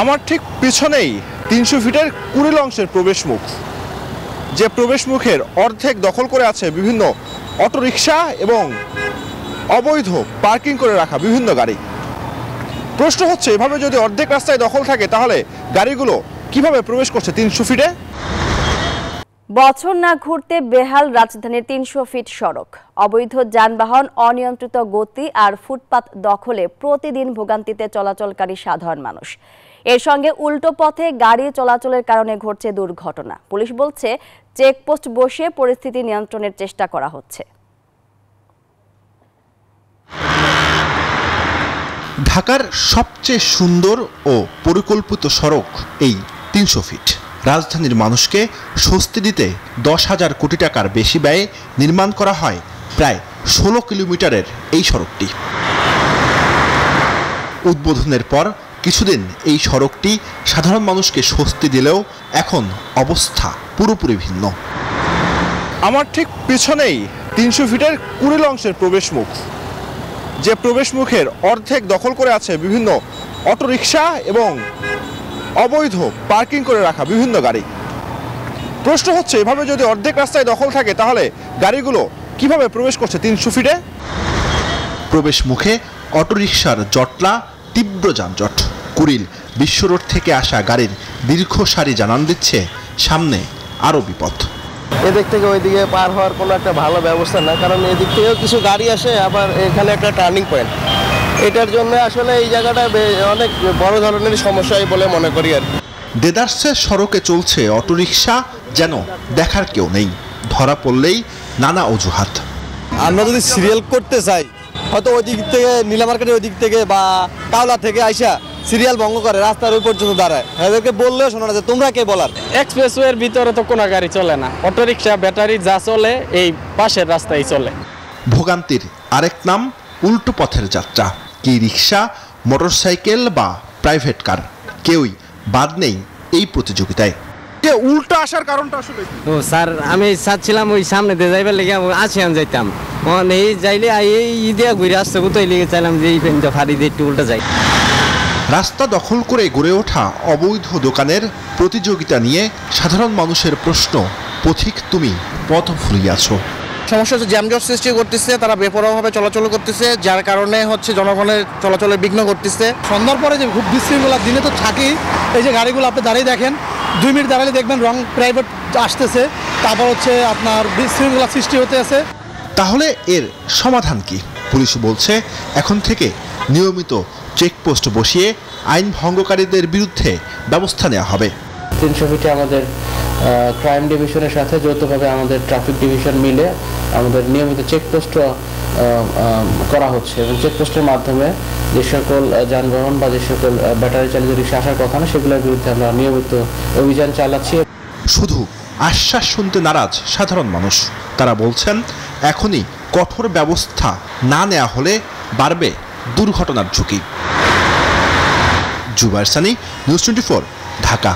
আমার ঠিক পিছনেই ৩০০ ফিটের কুড়িল অংশের প্রবেশমুখ, যে প্রবেশমুখের অর্ধেক দখল করে আছে বিভিন্ন অটোরিকশা এবং অবৈধ পার্কিং করে রাখা বিভিন্ন গাড়ি। প্রশ্ন হচ্ছে, এভাবে যদি অর্ধেক রাস্তায় দখল থাকে তাহলে গাড়িগুলো কিভাবে প্রবেশ করছে ৩০০ ফিটে? বছর না ঘুরতে বেহাল রাজধানীর ৩০০ ফিট সড়ক। অবৈধ যানবাহন, অনিয়ন্ত্রিত গতি আর ফুটপাত দখলে প্রতিদিন ভোগান্তিতে চলাচলকারী সাধারণ মানুষ। এর সঙ্গে উল্টো পথে গাড়ি চলাচলের কারণে ঘটছে দুর্ঘটনা। পুলিশ বলছে, চেকপোস্ট বসিয়ে পরিস্থিতি নিয়ন্ত্রণের চেষ্টা করা হচ্ছে। ঢাকার সবচেয়ে সুন্দর ও পরিকল্পিত সড়ক এই ৩০০ ফিট। রাজধানীর মানুষকে স্বস্তি দিতে ১০,০০০ কোটি টাকার বেশি ব্যয়ে নির্মাণ করা হয় প্রায় ১৬ কিলোমিটারের এই সড়কটি। উদ্বোধনের পর কিছুদিন এই সড়কটি সাধারণ মানুষকে স্বস্তি দিলেও এখন অবস্থা পুরোপুরি ভিন্ন। আমার ঠিক পিছনেই ৩০০ ফিটের কুড়িল অংশের প্রবেশমুখ, যে প্রবেশমুখের অর্ধেক দখল করে আছে বিভিন্ন অটোরিকশা এবং অবৈধ পার্কিং করে রাখা বিভিন্ন গাড়ি। প্রশ্ন হচ্ছে, এভাবে যদি অর্ধেক রাস্তায় দখল থাকে তাহলে গাড়িগুলো কিভাবে প্রবেশ করছে ৩০০ ফিটে? প্রবেশ মুখে অটোরিকশার জটলা, তীব্র যানজট। কুড়িল বিশ্ব রোড থেকে আসা গাড়ির দীর্ঘ সারি জানান দিচ্ছে সামনে আরও বিপদ। এদিক থেকে ওইদিকে পার হওয়ার কোনো একটা ভালো ব্যবস্থা না, কারণ এদিক থেকেও কিছু গাড়ি আসে, আবার এখানে একটা টার্নিং পয়েন্ট। এটার জন্য আসলে এই জায়গাটা অনেক বড় ধরনের সমস্যাই বলে মনে করি আর কি। দেদারসের সড়কে চলছে অটোরিকশা, যেন দেখার কেউ নেই। ধরা পড়লেই নানা অজুহাত। আমরা যদি সিরিয়াল করতে চাই, হয়তো ওই দিক থেকে নীলা মার্কেটের ওই দিক থেকে বা কাওলা থেকে আইসা সিরিয়াল ভঙ্গ করে রাস্তার ওই পর্যন্ত দাঁড়ায়। এদেরকে বললেও শোনা না, তোমরা কে বলার? এক্সপ্রেসওয়ের ভিতরে তো কোনো গাড়ি চলে না, অটোরিকশা, ব্যাটারি যা চলে এই পাশের রাস্তায় চলে। ভোগান্তির আরেক নাম উল্টো পথের যাত্রা। কি রিক্সা, মোটরসাইকেল বা প্রাইভেট কার, কেউই বাদ নেই এই প্রতিযোগিতায়। উল্টো আসার কারণটা আসলে কি? ও স্যার, আমি চাচ্ছিলাম ওই সামনে দিয়ে যাইবার লেগে আছি, আমি যাইতাম এই যাইলে এই ঈদে ঘুরে আসতে কোথায় লেগে চাইলাম যে এই পেনটা ফাড়ি দিয়ে একটু উল্টো যাই। রাস্তা দখল করে গড়ে ওঠা অবৈধ দোকানের প্রতিযোগিতা নিয়ে সাধারণ মানুষের প্রশ্ন, পথিক তুমি পথ ভুলিয়াছ। সমস্যা হচ্ছে জ্যামজট সৃষ্টি করতেছে, তারা বেপরোয়াভাবে চলাচল করতেছে, যার কারণে হচ্ছে জনগণের চলাচলে বিঘ্ন করতেছে। সন্ধ্যার পরে যে খুব বিশৃঙ্খলা, দিনে তো থাকি। এই যে গাড়িগুলো আপনি দাঁড়িয়ে দেখেন, 2 মিনিট দাঁড়ালে দেখবেন রং প্রাইভেট আসতেছে, তারপর হচ্ছে আপনার বিশৃঙ্খলা সৃষ্টি হতে আছে। তাহলে এর সমাধান কি? পুলিশ বলছে, এখন থেকে নিয়মিত চেকপোস্ট বসিয়ে আইন ভঙ্গকারীদের বিরুদ্ধে ব্যবস্থা নেওয়া হবে। ৩০০ ফিটে আমাদের ক্রাইম ডিভিশনের সাথে যৌথভাবে আমাদের ট্রাফিক ডিভিশন মিলে আমাদের নিয়মিত চেকপোস্ট করা হচ্ছে, এবং চেকপোস্টের মাধ্যমে যে সকল যানবাহন বা যে সকল ব্যাটারি চালিত রিক্সা আসার কথা না, সেগুলোর বিরুদ্ধে আমরা নিয়মিত অভিযান চালাচ্ছি। শুধু আশ্বাস শুনতে নারাজ সাধারণ মানুষ। তারা বলছেন, এখনই কঠোর ব্যবস্থা না নেওয়া হলে বাড়বে দুর্ঘটনার ঝুঁকি। জুবায়ের সানি, নিউজ 24, ঢাকা।